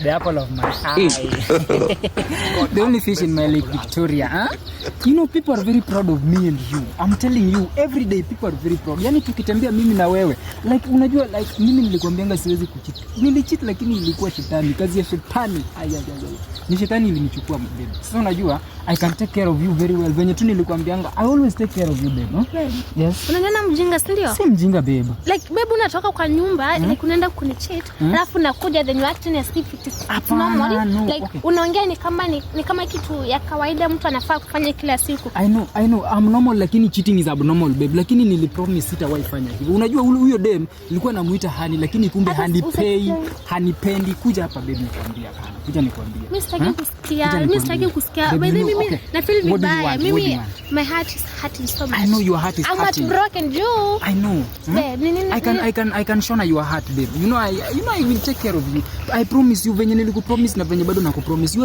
The apple of my eye. The only fish in my Lake Victoria, huh? You know, people are very proud of me and you. I'm telling you, every day people are very proud. Yani tukitembea mimi na wewe, like unajua, like mimi nilikwambianga siwezi kucheat. Nilicheat lakini ilikuwa shetani, kazi ya shetani. Ni shetani ilinichukua babe. Sasa unajua, I can take care of you very well. Venye tu nilikwambianga, I always take care of you babe. Okay. Yes. Unaniona mjinga si ndio? Si mjinga babe. Like babe unatoka kwa nyumba, like unaenda kunicheat, alafu nakuja then you acting as if it is normal. No, like okay. Unaongea ni kama kitu ya kawaida mtu anafaa kufanya kila siku. I know I'm normal lakini cheating is abnormal babe. Lakini nilipromise sitawahi fanya hivyo. Unajua huyo dem nilikuwa namuita Hani lakini kumbe hanipendi. Kuja hapa babe nikwambia kana. Kuja nikwambia. Mimi sitaki kusikia. By the way mimi na feel vibaya. Mimi my heart is hurting so much. I know your heart is hurting. I'm broken Joe. I know. I can show your heart babe. You know I will take care of you. I promise you venye nilikupromise na venye bado nakupromise. You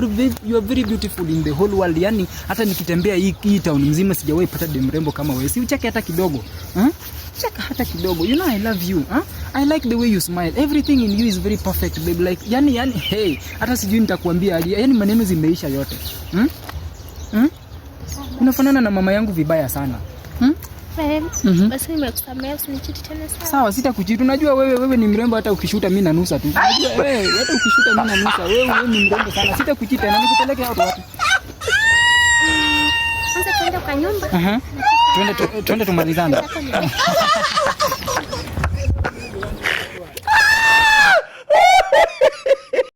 are very beautiful in the whole world. Yani hata nikitembea hii town mzima sijawahi pata dem rembo kama wewe. Si ucheke hata kidogo. Cheka hata kidogo. You know I love you. I like the way you smile. Everything in you is very perfect babe. Like yani hey, hata sijui nitakwambia aje. Yani maneno zimeisha yote. Unafanana na mama yangu vibaya sana. Basi nimekusamea usinichiti tena sana. Sawa, sitakuchiti. Unajua wewe ni mrembo hata ukishuta mimi nanusa tu. Unajua wewe hata ukishuta mimi nanusa. Wewe ni mrembo sana. Sitakuchiti tena. Nikupeleke hapo wapi? Anza kwenda kwa nyumba. Twende tumalizane.